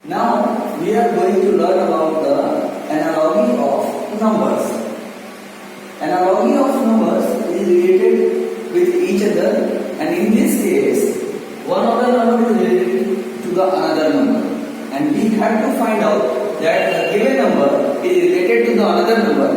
Now we are going to learn about the analogy of numbers. Analogy of numbers is related with each other, and in this case one of the number is related to the another number, and we have to find out that the given number is related to the another number.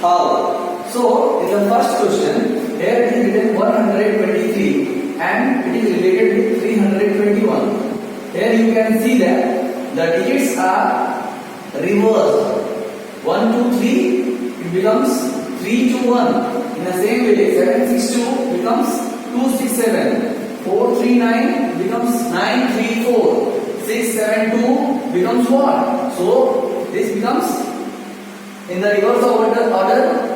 How? So in the first question, here it is written 123 and it is related with 321. Here you can see that the digits are reversed. 1 2 3 it becomes 3 2 1. In the same way 7 6 2 becomes 2 6 7. 4 3 9 becomes 9 3 4. 6 7 2 becomes what? So this becomes in the reverse order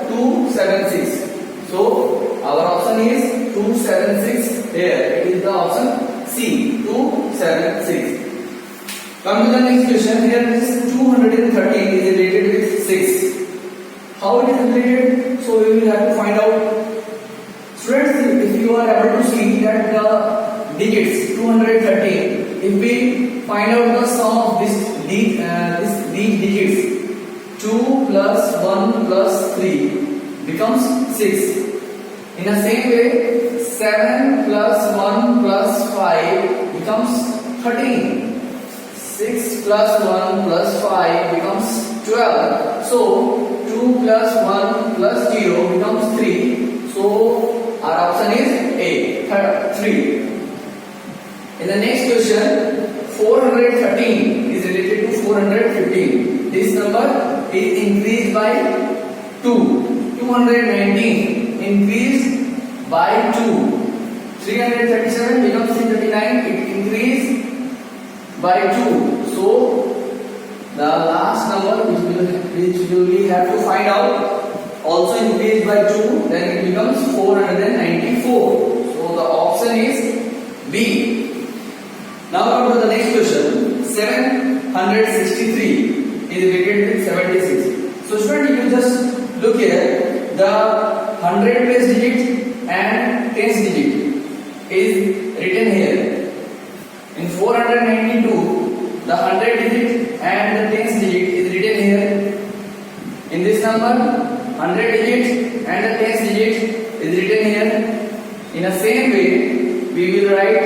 2 7 6. So our option is 2 7 6 here. It is the option C, 2 7 6. Come to the next question. Here this 213 is related with 6. How it is related? So we will have to find out. Students, if you are able to see that the digits 213, if we find out the sum of these digits, 2 plus 1 plus 3 becomes 6. In the same way, 7 plus 1 plus 5 becomes 13. 6 plus 1 plus 5 becomes 12. So 2 plus 1 plus 0 becomes 3. So our option is A, 3. In the next question, 413 is related to 415. This number is increased by 2. 219 increased by 2. 337 becomes 339. It increased by 2. So the last number which we have to find out also increased by 2, then it becomes 494. So the option is B. Now come to the next question. 763 is related with 76. So student, you just look here, the 100 place digit and tens digit is written here. In 492, the 100 digit and the tens digit is written here. In this number, 100 digit and the tens digit is written here. In the same way, we will write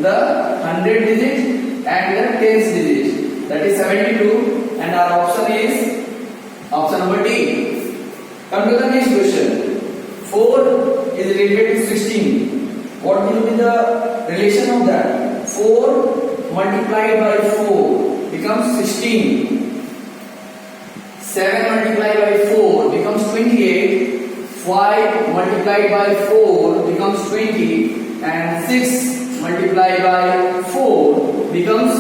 the 100 digit and the tens digit. That is 72, and our option is option number D. Come to the next question. 4 is related to 16. What will be the relation of that? 4 multiplied by 4 becomes 16. 7 multiplied by 4 becomes 28. 5 multiplied by 4 becomes 20. And 6 multiplied by 4 becomes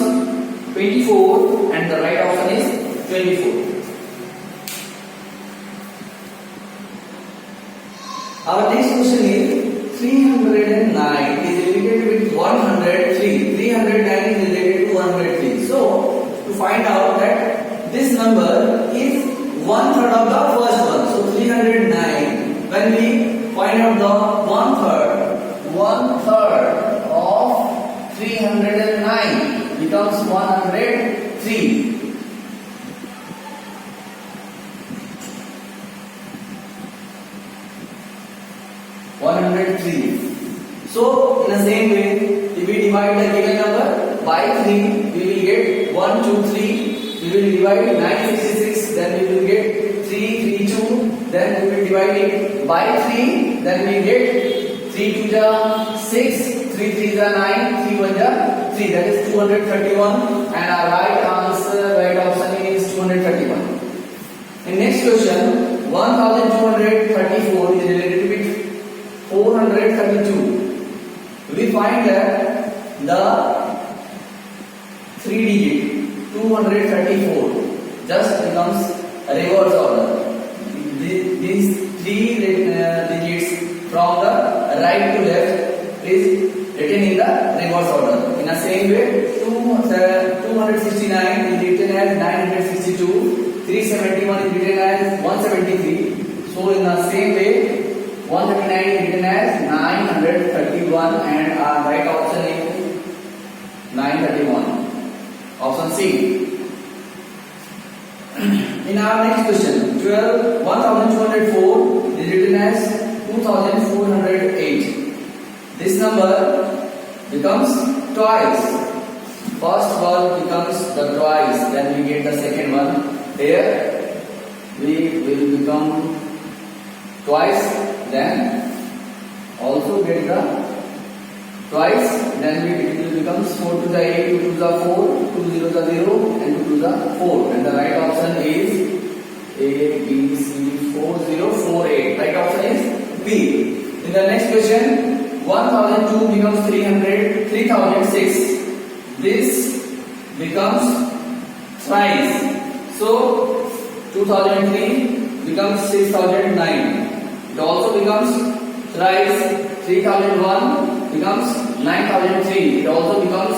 24. And the right option is 24. Our next question is 309 is related with 103. 309 is related to 103. So to find out that this number is 1/3 of the first one. So 309, when we find out the 1/3 of 309 becomes 103. So in the same way, if we divide the given number by 3, we will get 1 2 3. We will divide 966, then we will get 3 3 2. Then we will divide it by 3, then we get 3 2 ja 6, 3 3 ja 9, 3 1 ja 3. That is 231, and our right option is 231. In next question, 1234 is related with 432. We find that the 3 digit 234 just becomes reverse order. These 3 digits from the right to left is written in the reverse order. In the same way, 269 is written as 962. 371 is written as 173. So in the same way, 139 is written as 931, and our right option is 931. Option C. In our next question, 12,204 is written as 2,408. This number becomes twice. First one becomes the twice, then we get the second one. Here we will become twice, then also get the twice, then it will become 4 to the 8, 2 to the 4, 2 0 to the 0, and 2 to the 4. And the right option is A, B, C, 4 0 4 8. Right option is B. In the next question, 1002 becomes 300, 3006. This becomes thrice. So 2003 becomes 6009. It also becomes thrice. 3001 becomes 9003. It also becomes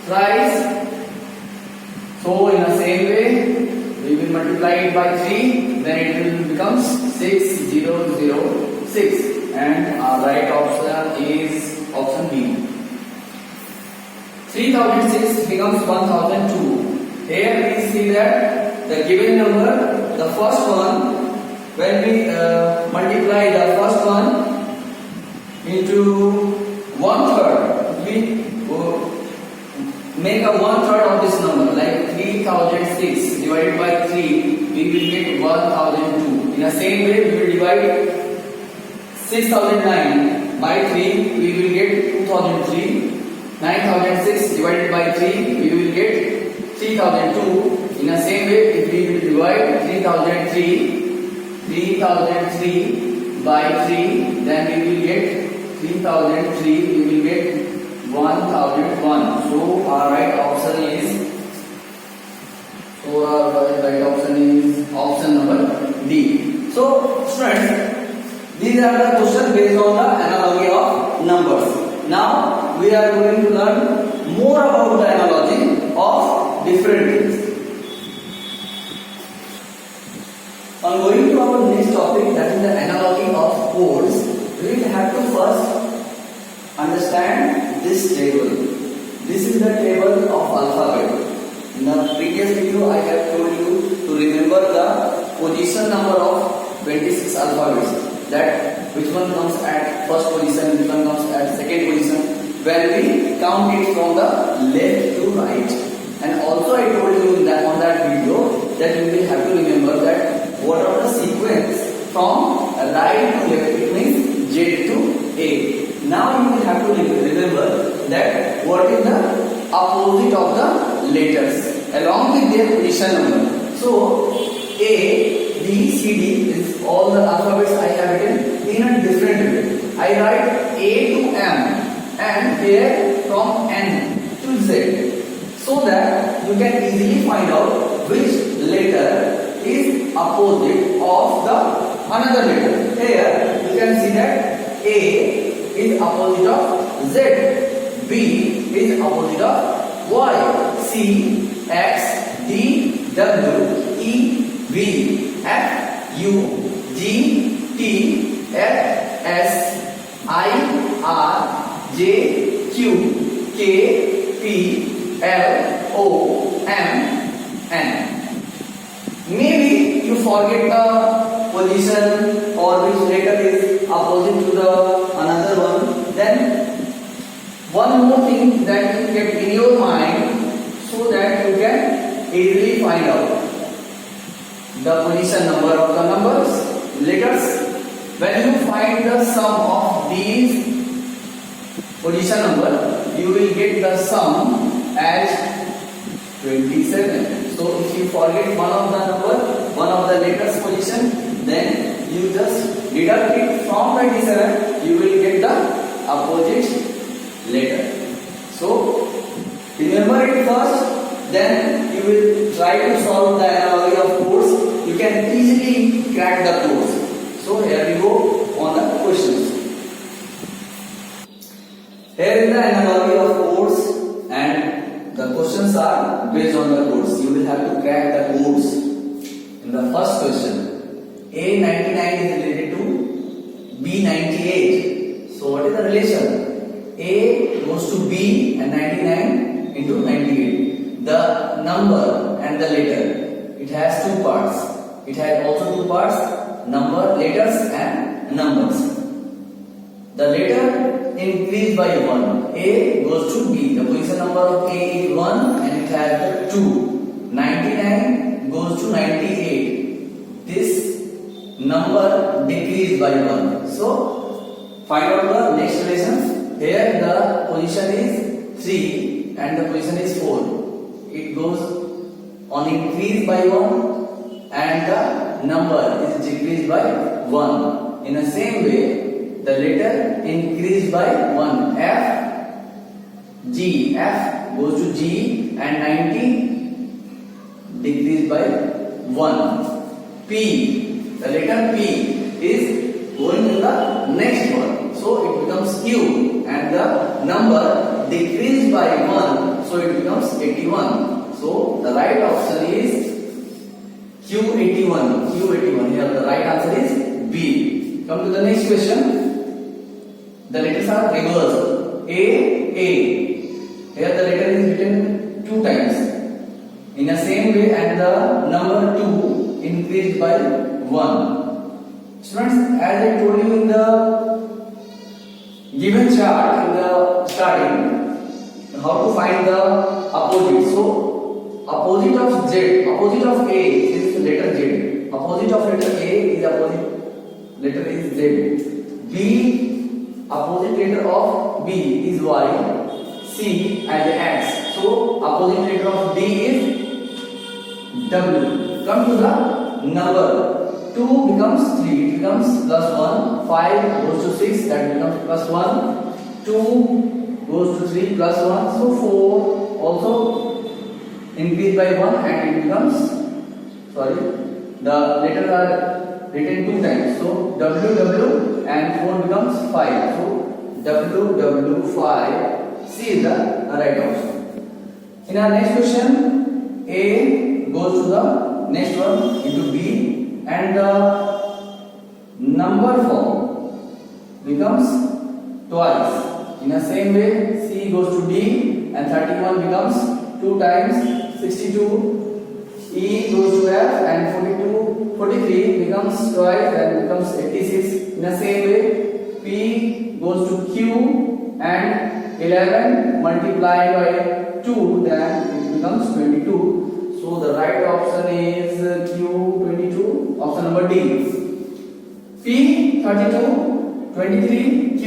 thrice. So in the same way, we will multiply it by 3, then it will become 6006. And our right option is option B. 3006 becomes 1002. Here we see that the given number, the first one, when we multiply the first one into 1/3, we make a 1/3 of this number, like 3006 divided by 3, we will get 1002. In the same way, we will divide 6009 by 3, we will get 2003. 9006 divided by 3, we will get 3002. In the same way, if we will divide 3003 by 3, then we will get 3003, we will get 1001. So our right option is option number D. So students, these are the questions based on the analogy of numbers. Now we are going to learn more about the analogy of different things. On going to our next topic, that is the analogy of codes, we will have to first understand this table. This is the table of alphabet. In the previous video, I have told you to remember the position number of 26 alphabets. That which one comes at first position, which one comes at second position, when we count it from the left to right. And also I told you that on that video that you will have to remember that what are the sequence from right to left, it means Z to A. Now you will have to remember that what is the opposite of the letters along with their position number. So A, B, C, D is all the alphabets I have written in a different way. I write A to M and here from N to Z, so that you can easily find out which letter is opposite of the another letter. Here you can see that A is opposite of Z, B is opposite of Y, C, X, D, W, E, V, F, U, G, T, F, S, I, R, J, Q, K, P, L, O, M, N. Maybe you forget the position or which letter is opposite to the another one. Then one more thing that you keep in your mind so that you can easily find out the position number of the numbers, letters. When you find the sum of these position number, you will get the sum as 27. So if you forget one of the number, one of the letters position, then you just deduct it from 27, you will get the opposite letter. So remember it first, then you will try to solve the analogy of codes. You can easily crack the codes. So here we go on the questions. Here is the analogy of codes and the questions are based on the codes. You will have to crack the codes. In the first question, A99 is related to B98. So what is the relation? A goes to B and 99 into 98. the number and the letter. It has two parts. It has also two parts, number, letters and numbers. The letter increased by 1. A goes to B. The position number of A is 1 and it has the 2. 99 goes to 98. This number decreased by 1. So, find out the next relations. Here the position is 3 and the position is 4. It goes on increase by 1 and the number is decreased by 1. In the same way, the letter increased by 1. F, G. F goes to G and 90 decreased by 1. P. The letter P is going in the next one. So it becomes Q and the number decreased by 1. So it becomes 81. So the right option is Q81. Q81. Here the right answer is B. Come to the next question. The letters are reversed. A. Here the letter is written 2 times. In the same way, and the number 2 increased by 1. Students, as I told you in the given chart in the starting, how to find the opposite. So, opposite of Z, opposite of A is the letter Z. Opposite of letter A is opposite letter is Z. B. Opposite letter of B is Y, C and X. So opposite letter of D is W. Come to the number. 2 becomes 3. It becomes plus 1. 5 goes to 6. That becomes plus 1. 2 goes to 3 plus 1. So 4 also increased by 1 and it becomes, the letters are written 2 times. So WW and 4 becomes 5. So WW5. C is the right option. In our next question, A goes to the next one into B and the number form becomes twice. In the same way, C goes to D and 31 becomes 2 times 62. E goes to F and 43 becomes twice and becomes 86. In the same way, P goes to Q and 11 multiplied by 2, then it becomes 22. So the right option is Q22, option number D. P 32, 23, Q.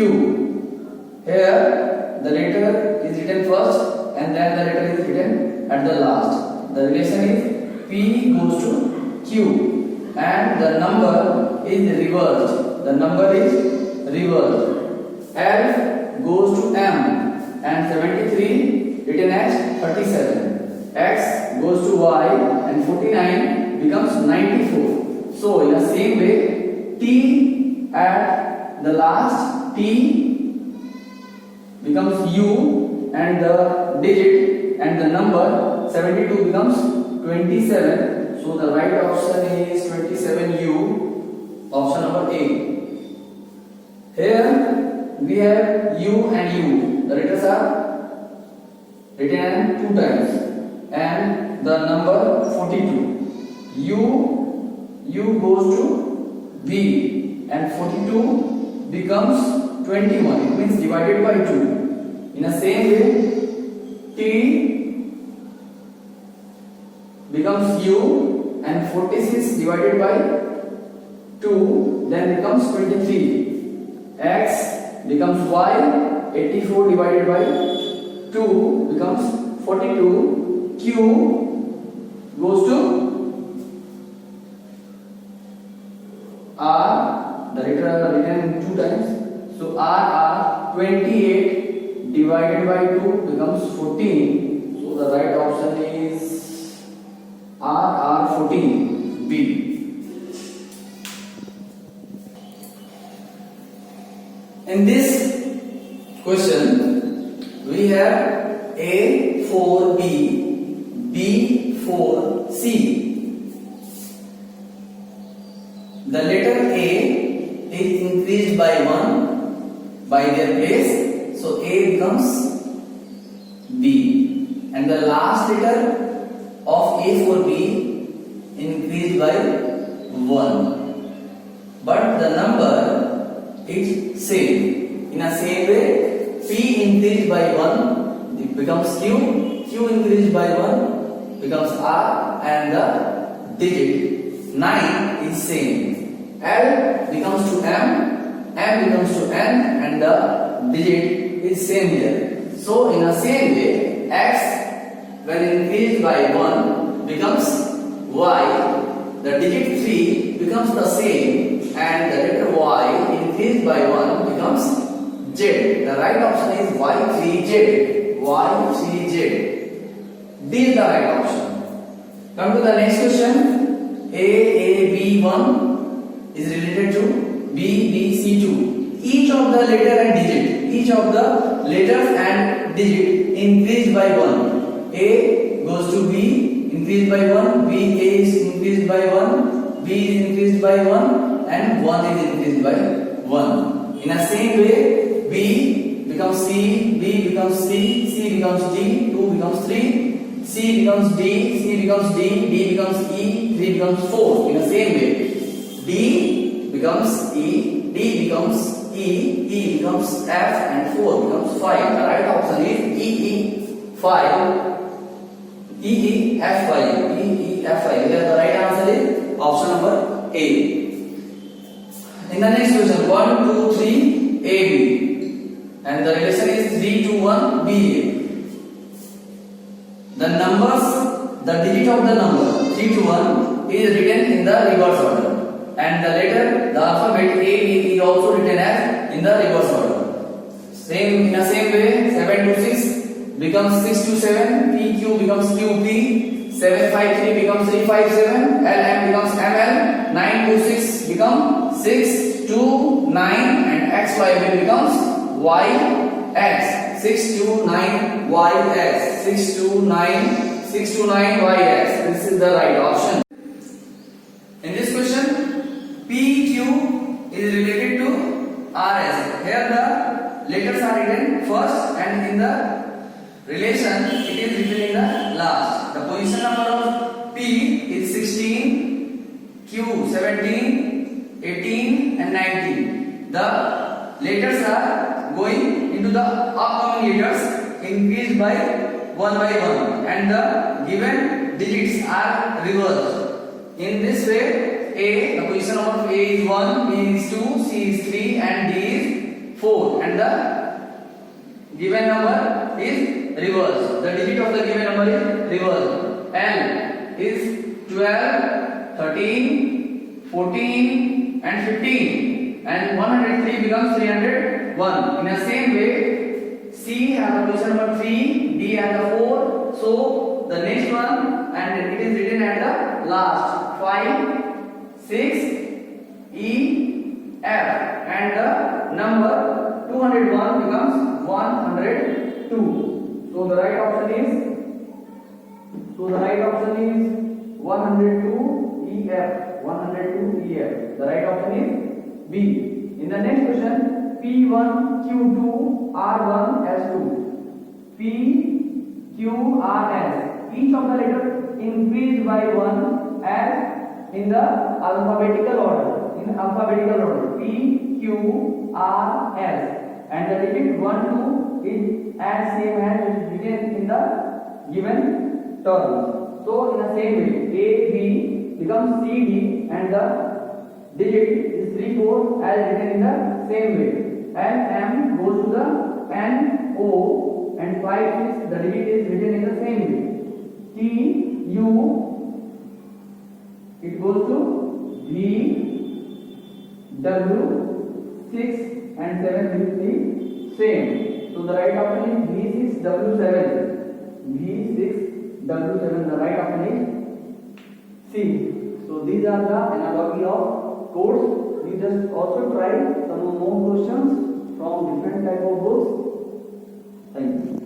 Here the letter is written first and then the letter is written at the last. The relation is P goes to Q and the number is reversed. The number is reversed. L goes to M and 73 written as 37. X goes to Y and 49 becomes 94. So in the same way, T at the last, T becomes U and the digit and the number 72 becomes 27. So the right option is 27U, option number A. Here we have U and U. The letters are written 2 times and the number 42. U goes to B and 42 becomes 21. It means divided by 2. In the same way, T becomes U and 46 divided by 2 then becomes 23. X becomes Y, 84 divided by 2 becomes 42. Q goes to R, the letter are written 2 times. So R 28 divided by 2 becomes 14. So the right option is R 14B. In this question, we have A 4B, B 4C. The letter A is increased by 1 by their place, so A becomes B, and and the last letter of A4B increased by 1, but the number is same. In a same way, P increased by 1 it becomes Q, Q increased by 1 becomes R, and the digit 9 is same. L becomes to M, M becomes to N, and the digit is same here. So in the same way, X when increased by 1 becomes Y, the digit 3 becomes the same, and the letter Y increased by 1 becomes Z. The right option is Y3Z. Y3Z. D is the right option. Come to the next question. AAB1 is related to BBC2. Each of the letter and digit, each of the letters and digit increased by 1. A goes to B, increased by 1. B A is increased by 1. B is increased by 1, and 1 is increased by 1. In the same way, B becomes C, B becomes C, C becomes D, 2 becomes 3, C becomes D, C becomes D, D becomes E, 3 becomes 4. In the same way, D becomes E, D becomes E, E becomes F, and 4 becomes 5. The right option is EE5. EEF5. EEF5. Here the right answer is option number A. In the next question, 1, 2, 3, AB. And the relation is 3 to 1, BA. The numbers, the digit of the number 3 to 1 is written in the reverse order. And the letter, the alphabet A is also written as in the reverse order. Same in the same way, 7 to 6 becomes 6 to 7, PQ becomes QP, 753 becomes 357, LM becomes ML, 9 to 6 becomes 6 to 9, and XY becomes YX. 6 to 9 YX. 6 to 9 YX. This is the right option. In this question, PQ is related to RS. Here the letters are written first, and in the relation it is written in the last. The position number of P is 16, Q 17, 18, and 19. The letters are going into the upcoming letters increased by 1 by 1, and the given digits are reversed. In this way, A, the position of A is 1, B is 2, C is 3, and D is 4, and the given number is reversed. The digit of the given number is reversed. L is 12, 13, 14, and 15, and 103 becomes 301. In the same way, C has the position number 3, D has the 4, so the next one, and it is written at the last, 5, 6, E, F, and the number 201 becomes 102. So the right option is 102 EF. 102 EF. The right option is B. In the next question, P1 Q2 R1 S2. P Q R S. Each of the letters increased by 1 as in the alphabetical order. P Q R S. And the digit 1 2 is as same as written in the given terms. So in the same way, A B becomes C D, and the digit is 3 4 as written in the same way. And M goes to the N O, and 5 6, the digit is written in the same way. T U, it goes to V W, 6 and 7 will be same. So the right option is V6W7. V6W7. The right option is C. So these are the analogy of codes. We just also try some more questions from different type of books. Thank you.